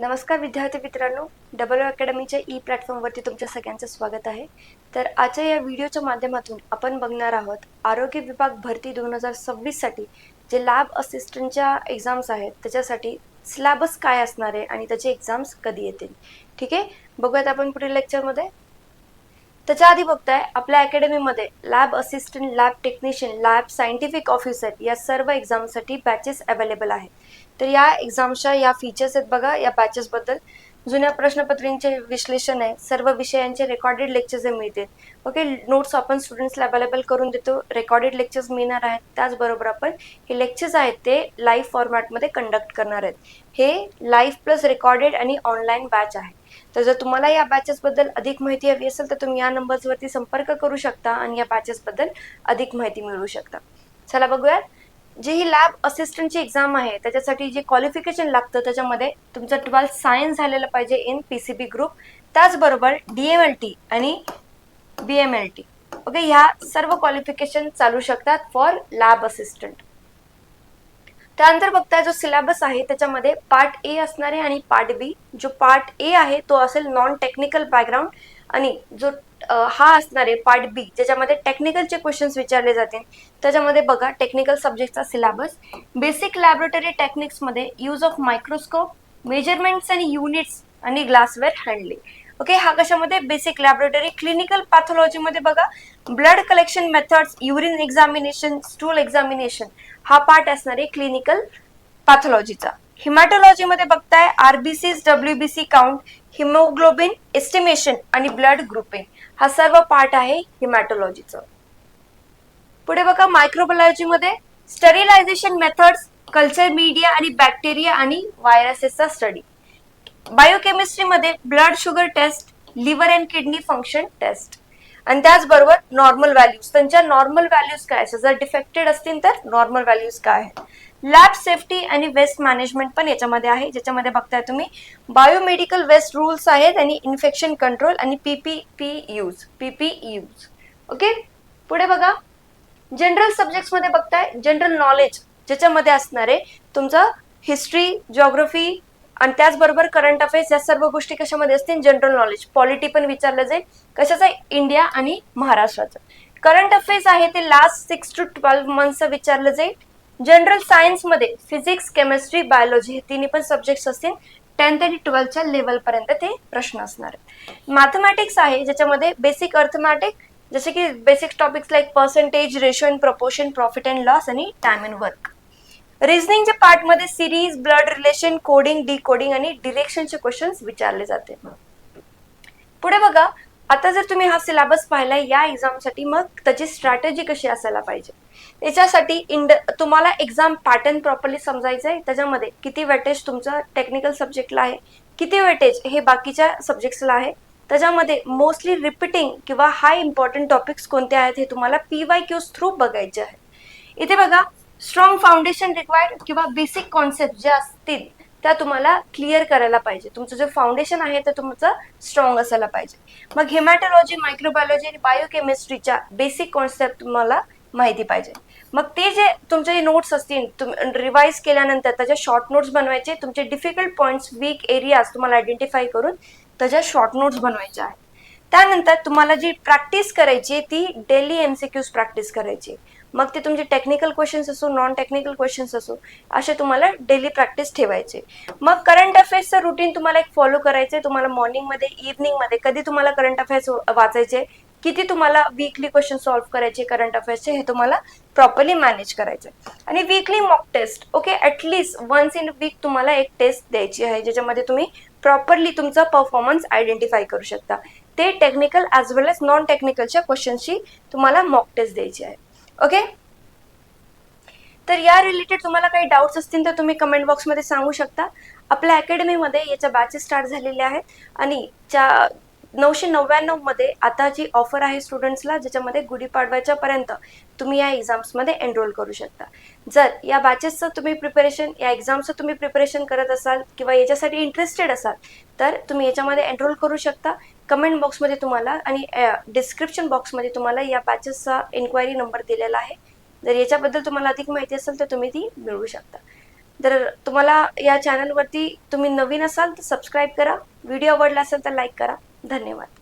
नमस्कार विद्यार्थी मित्रांनो, डबल अकॅडमीच्या ई प्लॅटफॉर्मवरती तुमच्या सगळ्यांचं स्वागत आहे. तर आजच्या या व्हिडिओच्या माध्यमातून आपण बघणार आहोत आरोग्य विभाग भरती 2026 साठी जे लॅब असिस्टंटच्या एक्झाम्स आहेत त्याच्यासाठी सिलेबस काय असणार आहे आणि त्याचे एक्झाम्स कधी येतील. ठीक आहे, बघूयात आपण पुढील लेक्चरमध्ये. त्याच्या आधी बघताय आपल्या अकॅडमीमध्ये lab assistant, lab technician, lab scientific officer या सर्व एक्झामसाठी बॅचेस अवेलेबल आहेत. तर या एक्झामच्या या फीचर्स आहेत बघा. या बॅचेस बद्दल जुन्या प्रश्नपत्रिकांचे विश्लेषण आहे, सर्व विषयांचे रेकॉर्डेड लेक्चर्स मिळतील. ओके, नोट्स आपण स्टुडंट्सला अवेलेबल करून देतो, रेकॉर्डेड लेक्चर्स मिळणार आहेत. त्याचबरोबर आपण हे लेक्चर्स आहेत ते लाईव्ह फॉर्मॅटमध्ये कंडक्ट करणार आहेत. हे लाईव्ह प्लस रेकॉर्डेड आणि ऑनलाईन बॅच आहे. तर जर तुम्हाला या बॅचेस बद्दल अधिक माहिती हवी असेल तर तुम्ही या नंबर्सवरती संपर्क करू शकता आणि या बॅचेस बद्दल अधिक माहिती मिळवू शकता. चला बघूयात. जी ही लॅब असिस्टंटची एक्झाम आहे त्याच्यासाठी जे क्वालिफिकेशन लागतं त्याच्यामध्ये तुमचं 12th सायन्स झालेलं पाहिजे इन पीसीबी ग्रुप, त्याचबरोबर DMLT आणि BMLT. ओके, ह्या सर्व क्वालिफिकेशन चालू शकतात फॉर लॅब असिस्टंट. त्यानंतर बघताय जो सिलेबस आहे त्याच्यामध्ये पार्ट ए असणार आहे आणि पार्ट बी. जो पार्ट ए आहे तो असेल नॉन टेक्निकल बॅकग्राऊंड आणि जो हा असणार आहे पार्ट बी ज्याच्यामध्ये टेक्निकलचे क्वेश्चन्स विचारले जातील. त्याच्यामध्ये बघा टेक्निकल सब्जेक्टचा सिलेबस, बेसिक लॅबोरेटरी टेक्निक्समध्ये यूज ऑफ मायक्रोस्कोप, मेजरमेंट्स आणि युनिट्स आणि ग्लासवेअर हँडलिंग. ओके, हा कशामध्ये बेसिक लॅबोरेटरी. क्लिनिकल पॅथॉलॉजीमध्ये बघा blood collection methods, urine examination, stool examination हा पार्ट असणार आहे क्लिनिकल पॅथॉलॉजीचा. हिमॅटॉलॉजीमध्ये बघताय RBCs, WBC count, haemoglobin estimation आणि ब्लड ग्रुपिंग हा सर्व पार्ट आहे हिमॅटॉलॉजीचा. पुढे बघा मायक्रोबायोलॉजीमध्ये स्टरिलायझेशन मेथड्स, कल्चर मीडिया आणि बॅक्टेरिया आणि व्हायरसेसचा स्टडी. बायोकेमिस्ट्रीमध्ये blood sugar test, liver and kidney function test आणि त्याचबरोबर नॉर्मल व्हॅल्यूज, त्यांच्या नॉर्मल व्हॅल्यूज काय असतात, जर डिफेक्टेड असतील तर नॉर्मल व्हॅल्यूज काय आहेत. लॅब सेफ्टी आणि वेस्ट मॅनेजमेंट पण याच्यामध्ये आहे, ज्याच्यामध्ये बघताय तुम्ही बायोमेडिकल वेस्ट रूल्स आहेत आणि इन्फेक्शन कंट्रोल आणि PPE यूज. ओके, पुढे बघा जनरल सब्जेक्ट्स मध्ये बघताय जनरल नॉलेज, ज्याच्यामध्ये असणार आहे तुमचं हिस्ट्री, जिओग्राफी आणि त्याचबरोबर करंट अफेअर्स या सर्व गोष्टी कशामध्ये असतील जनरल नॉलेज. पॉलिटी पण विचारलं जाईल, कशाचा, इंडिया आणि महाराष्ट्राचं. करंट अफेअर्स आहे ते लास्ट 6 to 12 मंथचं विचारलं जाईल. जनरल सायन्स मध्ये फिजिक्स, केमिस्ट्री, बायोलॉजी हे तिन्ही पण सब्जेक्ट्स असतील. 10th आणि 12th लेवल पर्यंत ते प्रश्न असणार आहेत. मॅथमॅटिक्स आहे ज्याच्यामध्ये बेसिक अर्थमॅटिक जसे की basic topics like percentage, ratio and proportion, profit and loss आणि टाइम अँड वर्क. रिझनिंगच्या पार्ट मध्ये series, blood relation, coding, decoding आणि डिरेक्शनचे क्वेश्चन्स विचारले जाते. पुढे बघा, आता जर तुम्ही हा सिलेबस पाहिलाय या एक्झामसाठी मग त्याची स्ट्रॅटेजी कशी असायला पाहिजे. याच्यासाठी तुम्हाला एक्झाम पॅटर्न प्रॉपरली समजायचं आहे. त्याच्यामध्ये किती वेटेज तुमचं टेक्निकल सब्जेक्टला आहे, किती वेटेज हे बाकीच्या सब्जेक्ट्सला आहे. त्याच्यामध्ये मोस्टली रिपीटिंग किंवा हाय इम्पॉर्टंट टॉपिक्स कोणते आहेत हे तुम्हाला PYQs थ्रू बघायचे आहे. इथे बघा स्ट्रॉंग फाउंडेशन रिक्वायर्ड किंवा बेसिक कॉन्सेप्ट जे असतील त्या तुम्हाला क्लिअर करायला पाहिजे. तुमचं जे फाउंडेशन आहे ते तुमचं स्ट्रॉंग असायला पाहिजे. मग हिमॅटॉलॉजी, मायक्रोबायोलॉजी आणि बायोकेमिस्ट्रीच्या बेसिक कॉन्सेप्ट तुम्हाला माहिती पाहिजे. मग ते जे तुमचे नोट्स असतील रिवाइज केल्यानंतर त्याच्या शॉर्ट नोट्स बनवायचे. तुमचे डिफिकल्ट पॉइंट्स, वीक एरियाज तुम्हाला आयडेंटिफाय करून त्याच्या शॉर्ट नोट्स बनवायच्या आहेत. त्यानंतर तुम्हाला जी प्रॅक्टिस करायची ती डेली MCQs प्रॅक्टिस करायची. मग ते तुमचे टेक्निकल क्वेश्चन्स असो, नॉन टेक्निकल क्वेश्चन्स असो, असे तुम्हाला डेली प्रॅक्टिस ठेवायचे. मग करंट अफेअर्सचं रुटीन तुम्हाला एक फॉलो करायचे. तुम्हाला मॉर्निंगमध्ये, इव्हनिंगमध्ये कधी तुम्हाला करंट अफेअर्स वाचायचे, किती तुम्हाला वीकली क्वेश्चन सॉल्व्ह करायचे करंट अफेअर्सचे हे तुम्हाला प्रॉपरली मॅनेज करायचे. आणि weekly mock test, okay, at least once in week तुम्हाला एक टेस्ट द्यायची आहे ज्याच्यामध्ये तुम्ही प्रॉपरली तुमचा परफॉर्मन्स आयडेंटिफाय करू शकता. ते टेक्निकल ॲज वेल एज नॉन टेक्निकलच्या क्वेश्चन्सची तुम्हाला मॉक टेस्ट द्यायची आहे. ओके, तर या रिलेटेड तुम्हाला काही डाऊट्स असतील तर तुम्ही कमेंट बॉक्समध्ये सांगू शकता. आपल्या अकॅडमीमध्ये याच्या बॅचेस स्टार्ट झालेल्या आहेत आणि 999 मध्ये आता जी ऑफर आहे स्टुडंट्सला ज्याच्यामध्ये गुढीपाडव्याच्या पर्यंत तुम्ही या एक्झाम्समध्ये एनरोल करू शकता. जर या बॅचेसचं तुम्ही प्रिपरेशन, या एक्झामचं तुम्ही प्रिपरेशन करत असाल किंवा याच्यासाठी इंटरेस्टेड असाल तर तुम्ही याच्यामध्ये एनरोल करू शकता. कमेंट बॉक्समध्ये तुम्हाला आणि डिस्क्रिप्शन बॉक्समध्ये तुम्हाला या बॅचेसचा इन्क्वायरी नंबर दिलेला आहे. जर याच्याबद्दल तुम्हाला अधिक माहिती असेल तर तुम्ही ती मिळवू शकता. जर तुम्हाला या चॅनलवरती तुम्ही नवीन असाल तर सबस्क्राईब करा, व्हिडिओ आवडला असेल तर लाईक करा. धन्यवाद.